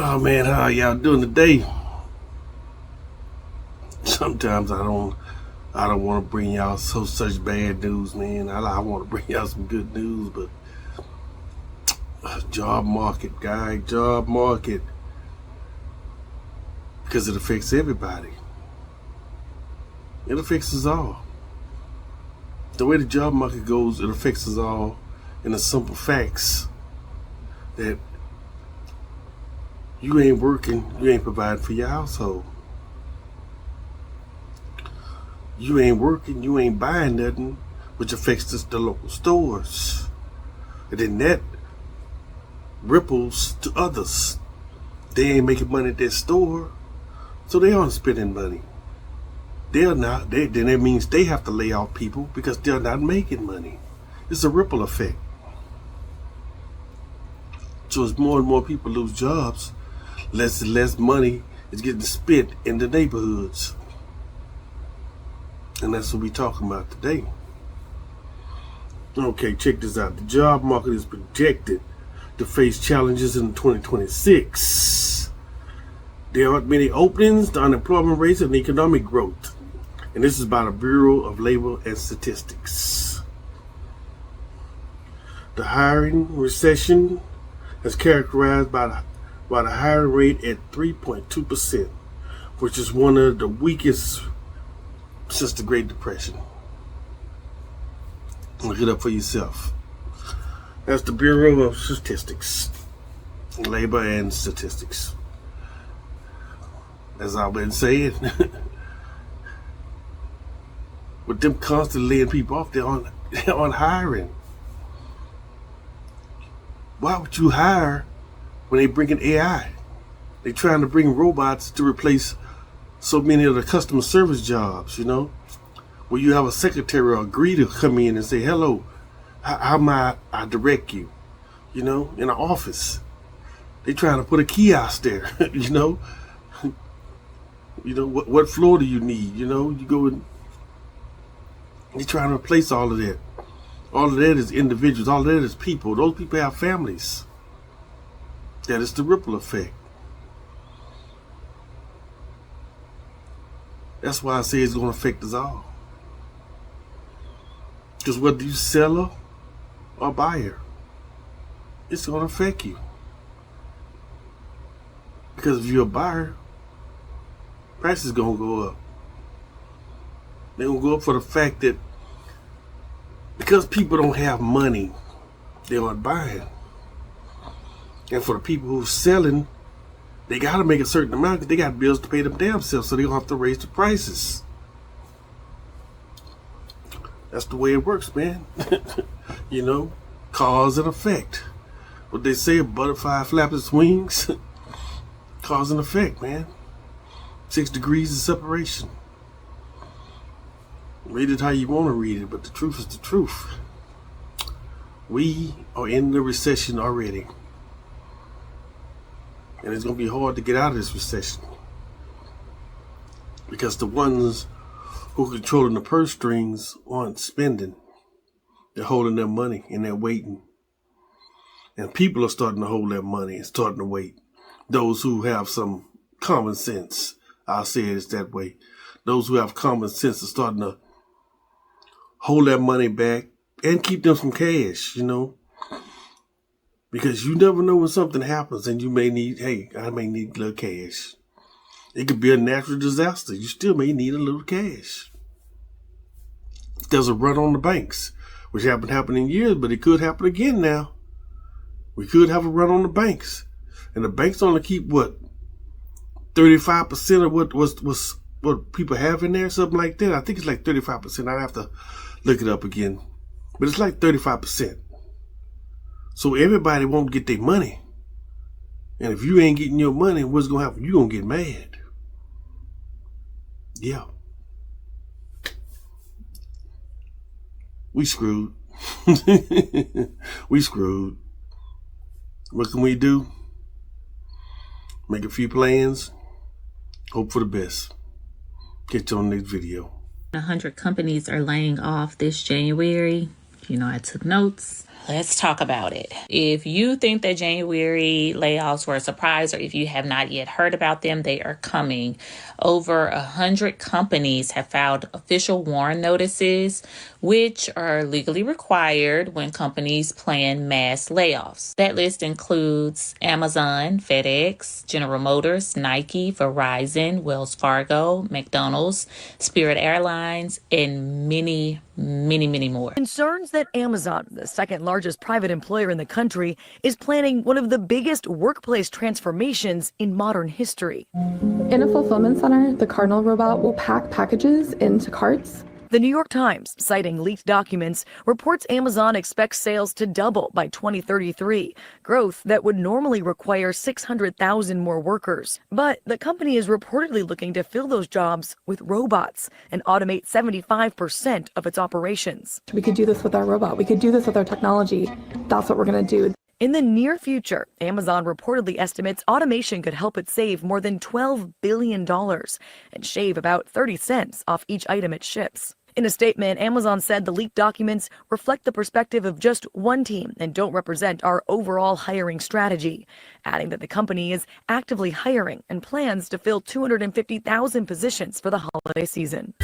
Oh man, how y'all doing today? Sometimes I don't want to bring y'all such bad news, man. I want to bring y'all some good news, but job market, job market, because it affects everybody. It affects us all. The way the job market goes, it affects us all in the simple facts that you ain't working, you ain't providing for your household. You ain't working, you ain't buying nothing, which affects the local stores. And then that ripples to others. They ain't making money at their store, so they aren't spending money. They're not. Then that means they have to lay off people because they're not making money. It's a ripple effect. So as more and more people lose jobs, less and less money is getting spent in the neighborhoods. And that's what we're talking about today. Okay, check this out. The job market is projected to face challenges in 2026. There aren't many openings, the unemployment rates, and economic growth. And this is by the Bureau of Labor and Statistics. The hiring recession is characterized by the hiring rate at 3.2%, which is one of the weakest since the Great Depression. Look it up for yourself. That's the Bureau of Statistics, Labor and Statistics. As I've been saying, with them constantly laying people off, they're on hiring. Why would you hire when they bring in AI? They're trying to bring robots to replace so many of the customer service jobs, where you have a secretary or a greeter come in and say, hello, how may I direct you, in an office. They trying to put a kiosk there, what floor do you need, you go and they're trying to replace all of that. All of that is individuals, all of that is people. Those people have families. That is the ripple effect. That's why I say it's going to affect us all. Because whether you seller or buyer, it's going to affect you. Because if you're a buyer, prices going to go up. They're going to go up for the fact that because people don't have money, they aren't buying. And for the people who are selling, they got to make a certain amount because they got bills to pay them damn self, so they don't have to raise the prices. That's the way it works, man. Cause and effect. What they say, a butterfly flaps its wings. Cause and effect, man. 6 degrees of separation. Read it how you want to read it, but the truth is the truth. We are in the recession already. And it's going to be hard to get out of this recession. Because the ones who are controlling the purse strings aren't spending. They're holding their money and they're waiting. And people are starting to hold their money and starting to wait. Those who have some common sense, I'll say it that way. Those who have common sense are starting to hold their money back and keep them some cash, because you never know when something happens and you may need, I may need a little cash. It could be a natural disaster. You still may need a little cash. There's a run on the banks, which haven't happened in years, but it could happen again now. We could have a run on the banks. And the banks only keep, 35% of what people have in there, something like that. I think it's like 35%. I'd have to look it up again. But it's like 35%. So everybody won't get their money. And if you ain't getting your money, what's going to happen? You're going to get mad. Yeah. We screwed. We screwed. What can we do? Make a few plans. Hope for the best. Catch you on the next video. 100 companies are laying off this January. I took notes. Let's talk about it. If you think that January layoffs were a surprise, or if you have not yet heard about them, they are coming. Over 100 companies have filed official warn notices, which are legally required when companies plan mass layoffs. That list includes Amazon, FedEx, General Motors, Nike, Verizon, Wells Fargo, McDonald's, Spirit Airlines, and many, many, many more. Concerns that Amazon, the second largest private employer in the country, is planning one of the biggest workplace transformations in modern history. In a fulfillment center, the Cardinal robot will pack packages into carts. The New York Times, citing leaked documents, reports Amazon expects sales to double by 2033, growth that would normally require 600,000 more workers. But the company is reportedly looking to fill those jobs with robots and automate 75% of its operations. We could do this with our robot. We could do this with our technology. That's what we're going to do. In the near future, Amazon reportedly estimates automation could help it save more than $12 billion and shave about 30 cents off each item it ships. In a statement, Amazon said the leaked documents reflect the perspective of just one team and don't represent our overall hiring strategy, adding that the company is actively hiring and plans to fill 250,000 positions for the holiday season.